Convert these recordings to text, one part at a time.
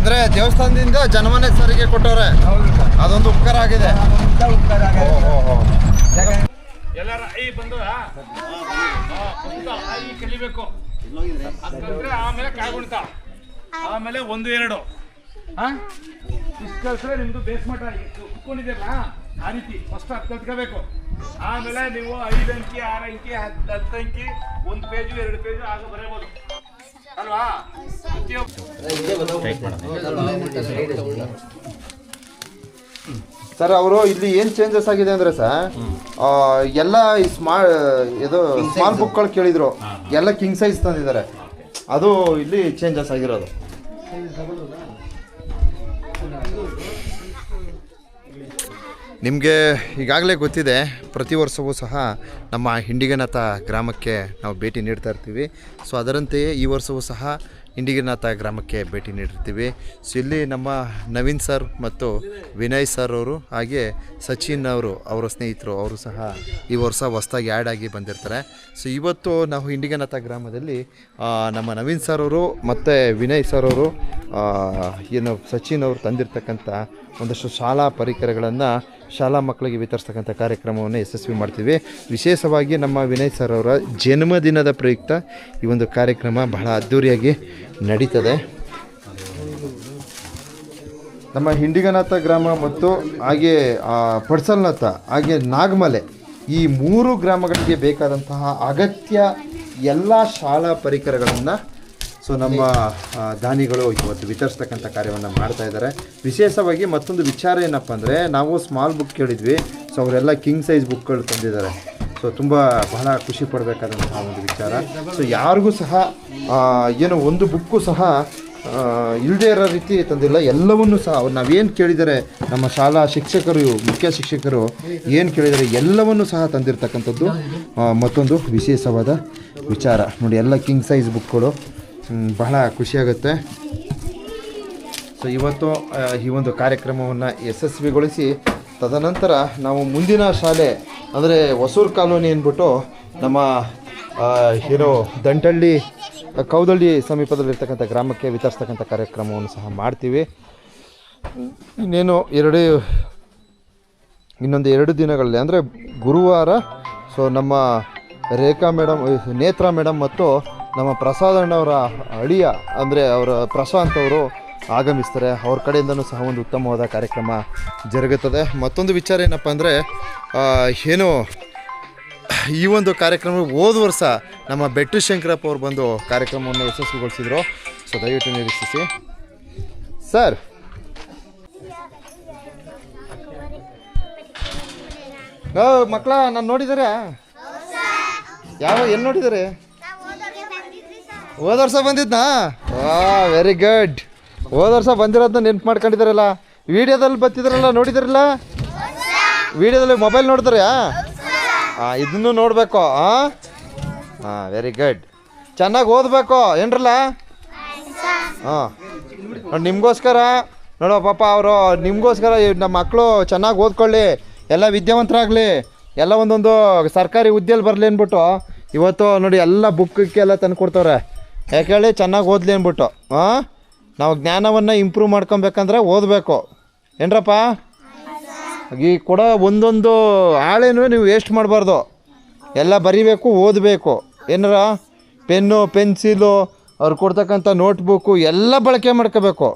ಅಂದರೆ ದೇವಸ್ಥಾನದಿಂದ ಜನಮನೆ ಸಾರಿಗೆ ಕೊಟ್ಟವ್ರೆ. ಅದೊಂದು ಉಪಕಾರ ಆಗಿದೆ. ಎಲ್ಲರ ಐ ಬಂದು ಕಲಿಬೇಕು. ಆಮೇಲೆ ಕಾಗುಣಿತ, ಆಮೇಲೆ 1 2 ಇಷ್ಟು ಕಲ್ಸ್ರೆ ನಿಮ್ದು ಬೇಸ್ ಮಠ ಕುತ್ಕೊಂಡಿದ್ದೀರಲ್ಲ ಆ ರೀತಿ ಫಸ್ಟ್ ಅದು ಕಲ್ತ್ಕೋಬೇಕು. ಆಮೇಲೆ ನೀವು 5 ಅಂಕಿ 6 ಅಂಕಿ 10 ಅಂಕಿ 1 ಪೇಜು 2 ಪೇಜು ಆಗ ಬರೆಯಬಹುದು ಅಲ್ವಾ? ಸರ್ ಅವರು ಇಲ್ಲಿ ಏನು ಚೇಂಜಸ್ ಆಗಿದೆ ಅಂದರೆ ಸರ್, ಎಲ್ಲ ಸ್ಮಾಲ್ ಬುಕ್ಗಳು ಕೇಳಿದ್ರು, ಎಲ್ಲ ಕಿಂಗ್ ಸೈಜ್ ತಂದಿದ್ದಾರೆ. ಅದು ಇಲ್ಲಿ ಚೇಂಜಸ್ ಆಗಿರೋದು. ನಿಮಗೆ ಈಗಾಗಲೇ ಗೊತ್ತಿದೆ, ಪ್ರತಿ ವರ್ಷವೂ ಸಹ ನಮ್ಮ ಹಿಂಡಿಗನಾಥ ಗ್ರಾಮಕ್ಕೆ ನಾವು ಭೇಟಿ ನೀಡ್ತಾ ಇರ್ತೀವಿ. ಸೊ ಅದರಂತೆಯೇ ಈ ವರ್ಷವೂ ಸಹ ಹಿಂಡಿಗನಾಥ ಗ್ರಾಮಕ್ಕೆ ಭೇಟಿ ನೀಡಿರ್ತೀವಿ. ಸೊ ಇಲ್ಲಿ ನಮ್ಮ ನವೀನ್ ಸರ್ ಮತ್ತು ವಿನಯ್ ಸರ್ ಅವರು, ಹಾಗೆ ಸಚಿನ್ ಅವರು, ಅವರ ಸ್ನೇಹಿತರು, ಅವರು ಸಹ ಈ ವರ್ಷ ಹೊಸದಾಗಿ ಆ್ಯಡ್ ಆಗಿ ಬಂದಿರ್ತಾರೆ. ಸೊ ಇವತ್ತು ನಾವು ಹಿಂಡಿಗನಾಥ ಗ್ರಾಮದಲ್ಲಿ ನಮ್ಮ ನವೀನ್ ಸರ್ ಅವರು ಮತ್ತು ವಿನಯ್ ಸರ್ ಅವರು ಸಚಿನ್ ಅವರು ತಂದಿರತಕ್ಕಂಥ ಒಂದಷ್ಟು ಶಾಲಾ ಪರಿಕರಗಳನ್ನು ಶಾಲಾ ಮಕ್ಕಳಿಗೆ ವಿತರಿಸ್ತಕ್ಕಂಥ ಕಾರ್ಯಕ್ರಮವನ್ನು ಯಶಸ್ವಿ ಮಾಡ್ತೀವಿ. ವಿಶೇಷವಾಗಿ ನಮ್ಮ ವಿನಯ್ ಸರ್ ಅವರ ಜನ್ಮದಿನದ ಪ್ರಯುಕ್ತ ಈ ಒಂದು ಕಾರ್ಯಕ್ರಮ ಬಹಳ ಅದ್ಧೂರಿಯಾಗಿ ನಡೀತದೆ. ನಮ್ಮ ಹಿಂಡಿಗನಾಥ ಗ್ರಾಮ ಮತ್ತು ಹಾಗೆ ಪಡ್ಸಲ್ನಾಥ ಹಾಗೆ ನಾಗಮಲೆ, ಈ 3 ಗ್ರಾಮಗಳಿಗೆ ಬೇಕಾದಂತಹ ಅಗತ್ಯ ಎಲ್ಲ ಶಾಲಾ ಪರಿಕರಗಳನ್ನು ನಮ್ಮ ದಾನಿಗಳು ಇವತ್ತು ವಿತರಿಸ್ತಕ್ಕಂಥ ಕಾರ್ಯವನ್ನು ಮಾಡ್ತಾ ಇದ್ದಾರೆ. ವಿಶೇಷವಾಗಿ ಮತ್ತೊಂದು ವಿಚಾರ ಏನಪ್ಪ ಅಂದರೆ, ನಾವು ಸ್ಮಾಲ್ ಬುಕ್ ಕೇಳಿದ್ವಿ, ಸೊ ಅವರೆಲ್ಲ ಕಿಂಗ್ ಸೈಜ್ ಬುಕ್ಗಳು ತಂದಿದ್ದಾರೆ. ಸೊ ತುಂಬ ಬಹಳ ಖುಷಿ ಪಡಬೇಕಾದಂತಹ ಒಂದು ವಿಚಾರ. ಸೊ ಯಾರಿಗೂ ಸಹ ಏನೋ ಒಂದು ಬುಕ್ಕು ಸಹ ಇಲ್ಲದೇ ಇರೋ ರೀತಿ ತಂದಿಲ್ಲ. ಎಲ್ಲವನ್ನೂ ಸಹ ಅವ್ರು ನಾವೇನು ಕೇಳಿದರೆ, ನಮ್ಮ ಶಾಲಾ ಶಿಕ್ಷಕರು, ಮುಖ್ಯ ಶಿಕ್ಷಕರು ಏನು ಕೇಳಿದರೆ ಎಲ್ಲವನ್ನೂ ಸಹ ತಂದಿರತಕ್ಕಂಥದ್ದು ಮತ್ತೊಂದು ವಿಶೇಷವಾದ ವಿಚಾರ. ನೋಡಿ, ಎಲ್ಲ ಕಿಂಗ್ ಸೈಜ್ ಬುಕ್ಗಳು, ಬಹಳ ಖುಷಿಯಾಗುತ್ತೆ. ಸೊ ಇವತ್ತು ಈ ಒಂದು ಕಾರ್ಯಕ್ರಮವನ್ನು ಯಶಸ್ವಿಗೊಳಿಸಿ ತದನಂತರ ನಾವು ಮುಂದಿನ ಶಾಲೆ ಅಂದರೆ ಹೊಸೂರು ಕಾಲೋನಿ ಅಂದ್ಬಿಟ್ಟು ನಮ್ಮ ದಂಟಳ್ಳಿ ಕೌದಳ್ಳಿ ಸಮೀಪದಲ್ಲಿರ್ತಕ್ಕಂಥ ಗ್ರಾಮಕ್ಕೆ ವಿತರಿಸ್ತಕ್ಕಂಥ ಕಾರ್ಯಕ್ರಮವನ್ನು ಸಹ ಮಾಡ್ತೀವಿ. ಇನ್ನೊಂದು 2 ದಿನಗಳಲ್ಲಿ ಅಂದರೆ ಗುರುವಾರ ನಮ್ಮ ರೇಖಾ ಮೇಡಮ್, ನೇತ್ರಾ ಮೇಡಮ್ ಮತ್ತು ನಮ್ಮ ಪ್ರಸಾದ್ ಅಣ್ಣವರ ಅಳಿಯ ಅಂದರೆ ಅವರ ಪ್ರಶಾಂತ್ ಅವರು ಆಗಮಿಸ್ತಾರೆ. ಅವ್ರ ಕಡೆಯಿಂದನೂ ಸಹ ಒಂದು ಉತ್ತಮವಾದ ಕಾರ್ಯಕ್ರಮ ಜರುಗುತ್ತದೆ. ಮತ್ತೊಂದು ವಿಚಾರ ಏನಪ್ಪ ಅಂದರೆ, ಈ ಒಂದು ಕಾರ್ಯಕ್ರಮ ಹೋದ ವರ್ಷ ನಮ್ಮ ಬೆಟ್ಟು ಶಂಕರಪ್ಪ ಅವರು ಬಂದು ಕಾರ್ಯಕ್ರಮವನ್ನು ಯಶಸ್ವಿಗೊಳಿಸಿದರು. ಸೊ ದಯವಿಟ್ಟು ನಿರೀಕ್ಷಿಸಿ ಸರ್. ಮಕ್ಕಳ ನಾನು ನೋಡಿದ್ದಾರೆ, ಎಲ್ಲಿ ನೋಡಿದ್ದಾರೆ? ಹೋದ ವರ್ಷ ಬಂದಿದ್ನಾ? Very good. ಹೋದ ವರ್ಷ ಬಂದಿರೋದನ್ನ ನೆನ್ಪು ಮಾಡ್ಕೊಂಡಿದ್ದಾರಲ್ಲ. ವಿಡಿಯೋದಲ್ಲಿ ಬರ್ತಿದ್ರಲ್ಲ, ನೋಡಿದ್ರಲ್ಲ? ವಿಡಿಯೋದಲ್ಲಿ ಮೊಬೈಲ್ ನೋಡಿದ್ರೆ ಇದನ್ನು ನೋಡಬೇಕು. Very good. ಚೆನ್ನಾಗಿ ಓದಬೇಕು ಏನ್ರಲ್ಲ? ನಿಮಗೋಸ್ಕರ ನೋಡೋ ಪಾಪ ಅವರು ನಿಮಗೋಸ್ಕರ ನಮ್ಮ ಮಕ್ಕಳು ಚೆನ್ನಾಗಿ ಓದ್ಕೊಳ್ಳಿ, ಎಲ್ಲ ವಿದ್ಯಾವಂತರಾಗಲಿ, ಎಲ್ಲ ಒಂದೊಂದು ಸರ್ಕಾರಿ ಹುದ್ದೆಯಲ್ಲಿ ಬರಲಿ ಅಂದ್ಬಿಟ್ಟು ಇವತ್ತು ನೋಡಿ ಎಲ್ಲ ಬುಕ್ಕೆಲ್ಲ ತಂದು ಕೊಡ್ತವ್ರೆ. ಯಾಕೆ ಹೇಳಿ? ಚೆನ್ನಾಗಿ ಓದಲಿ ಅಂದ್ಬಿಟ್ಟು. ನಾವು ಜ್ಞಾನವನ್ನು ಇಂಪ್ರೂವ್ ಮಾಡ್ಕೊಬೇಕಂದ್ರೆ ಓದಬೇಕು ಏನ್ರಪ್ಪ? ಈ ಕೊಡೋ ಒಂದೊಂದು ಹಾಳೇನು ನೀವು ವೇಸ್ಟ್ ಮಾಡಬಾರ್ದು, ಎಲ್ಲ ಬರೀಬೇಕು, ಓದಬೇಕು. ಏನಾರ ಪೆನ್ನು, ಪೆನ್ಸಿಲು, ಅವ್ರು ಕೊಡ್ತಕ್ಕಂಥ ನೋಟ್ಬುಕ್ಕು ಎಲ್ಲ ಬಳಕೆ ಮಾಡ್ಕೋಬೇಕು,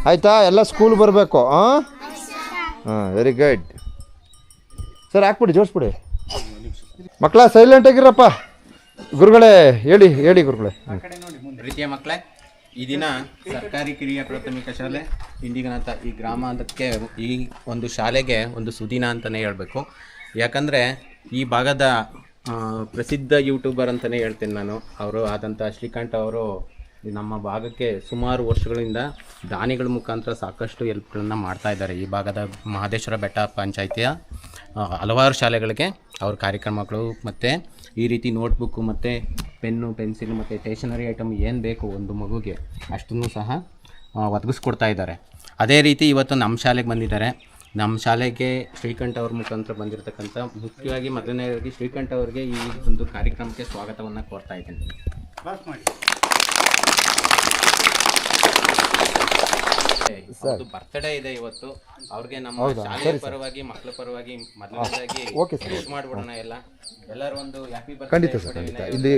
ಆಯಿತಾ? ಎಲ್ಲ ಸ್ಕೂಲ್ ಬರಬೇಕು. Very good sir. ಹಾಕ್ಬಿಡಿ, ಜೋಡಿಸ್ಬಿಡಿ. ಮಕ್ಕಳ ಸೈಲೆಂಟಾಗಿರಪ್ಪ. ಗುರುಗಳೇ ಹೇಳಿ ಗುರುಗಳೇ. ಪ್ರೀತಿಯ ಮಕ್ಕಳೇ, ಈ ದಿನ ಸರ್ಕಾರಿ ಕಿರಿಯ ಪ್ರಾಥಮಿಕ ಶಾಲೆ ಹಿಂಡಿಗನಾಥ ಈ ಗ್ರಾಮಕ್ಕೆ, ಈ ಒಂದು ಶಾಲೆಗೆ ಒಂದು ಸುದಿನ ಅಂತಲೇ ಹೇಳಬೇಕು. ಯಾಕಂದರೆ ಈ ಭಾಗದ ಪ್ರಸಿದ್ಧ ಯೂಟ್ಯೂಬರ್ ಅಂತಲೇ ಹೇಳ್ತೀನಿ ನಾನು. ಅವರು ಆದಂಥ ಶ್ರೀಕಂಠ ಅವರು ನಮ್ಮ ಭಾಗಕ್ಕೆ ಸುಮಾರು ವರ್ಷಗಳಿಂದ ದಾನಿಗಳ ಮುಖಾಂತರ ಸಾಕಷ್ಟು ಹೆಲ್ಪ್ಗಳನ್ನು ಮಾಡ್ತಾಯಿದ್ದಾರೆ. ಈ ಭಾಗದ ಮಹದೇಶ್ವರ ಬೆಟ್ಟ ಪಂಚಾಯಿತಿಯ ಹಲವಾರು ಶಾಲೆಗಳಿಗೆ ಅವ್ರ ಕಾರ್ಯಕ್ರಮಗಳು ಮತ್ತು ಈ ರೀತಿ ನೋಟ್ಬುಕ್ಕು ಮತ್ತು ಪೆನ್ನು, ಪೆನ್ಸಿಲ್ ಮತ್ತು ಸ್ಟೇಷನರಿ ಐಟಮ್ ಏನು ಬೇಕು ಒಂದು ಮಗುಗೆ ಅಷ್ಟನ್ನು ಸಹ ಒದಗಿಸ್ಕೊಡ್ತಾ ಇದ್ದಾರೆ. ಅದೇ ರೀತಿ ಇವತ್ತು ನಮ್ಮ ಶಾಲೆಗೆ ಬಂದಿದ್ದಾರೆ. ನಮ್ಮ ಶಾಲೆಗೆ ಶ್ರೀಕಂಠ ಅವ್ರ ಮುಖಾಂತರ ಬಂದಿರತಕ್ಕಂಥ ಮುಖ್ಯವಾಗಿ ಮೊದಲನೇದಾಗಿ ಶ್ರೀಕಂಠ ಅವರಿಗೆ ಈ ಒಂದು ಕಾರ್ಯಕ್ರಮಕ್ಕೆ ಸ್ವಾಗತವನ್ನು ಕೋರ್ತಾ ಇದ್ದೀನಿ. ಅವ್ರದ್ದು ಬರ್ತ್ಡೇ ಇದೆ ಇವತ್ತು. ಅವ್ರಿಗೆ ನಮ್ಮ ಶಾಲೆಯ ಪರವಾಗಿ ಮಕ್ಕಳ ಪರವಾಗಿ ಮೊದಲನೇದಾಗಿ ಓಕೆ ಸರ್, ವಿಶ್ ಮಾಡ್ಬಿಡೋಣ. ಎಲ್ಲರೂ ಒಂದು ಹ್ಯಾಪಿ ಖಂಡಿತ ಬರ್ತ್ಡೇ. ಸರ್, ಖಂಡಿತ. ಇಲ್ಲಿ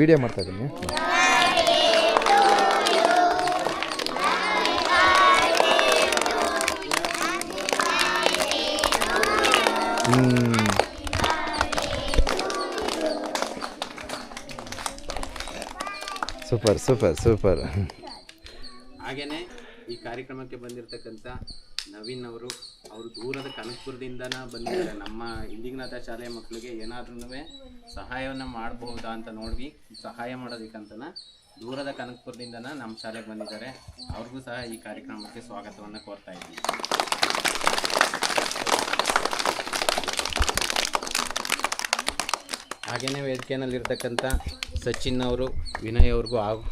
ವಿಡಿಯೋ ಮಾಡ್ತಾ ಇದ್ದೀನಿ. Super super super. ಹಾಗೇನೆ ಈ ಕಾರ್ಯಕ್ರಮಕ್ಕೆ ಬಂದಿರತಕ್ಕಂಥ ನವೀನ್ ಅವರು ದೂರದ ಕನಕಪುರದಿಂದನ ಬಂದಿದ್ದಾರೆ. ನಮ್ಮ ಇಂಡಿಗನಾಥ ಶಾಲೆಯ ಮಕ್ಕಳಿಗೆ ಏನಾದ್ರೂ ಸಹಾಯವನ್ನು ಮಾಡಬಹುದಾ ಅಂತ ನೋಡಿ ಸಹಾಯ ಮಾಡೋದಕ್ಕಂತನ ದೂರದ ಕನಕಪುರದಿಂದನ ನಮ್ಮ ಶಾಲೆಗೆ ಬಂದಿದ್ದಾರೆ. ಅವ್ರಿಗೂ ಸಹ ಈ ಕಾರ್ಯಕ್ರಮಕ್ಕೆ ಸ್ವಾಗತವನ್ನು ಕೋರ್ತಾ ಇದ್ದೀನಿ. ಹಾಗೆಯೇ ವೇದಿಕೆಯಲ್ಲಿರ್ತಕ್ಕಂಥ ಸಚಿನ್ ಅವರು, ವಿನಯ್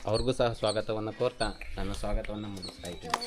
ಅವ್ರಿಗೂ ಸಹ ಸ್ವಾಗತವನ್ನು ಕೋರ್ತಾ ನನ್ನ ಸ್ವಾಗತವನ್ನು ಮುಗಿಸ್ತಾ ಇದ್ದೀನಿ.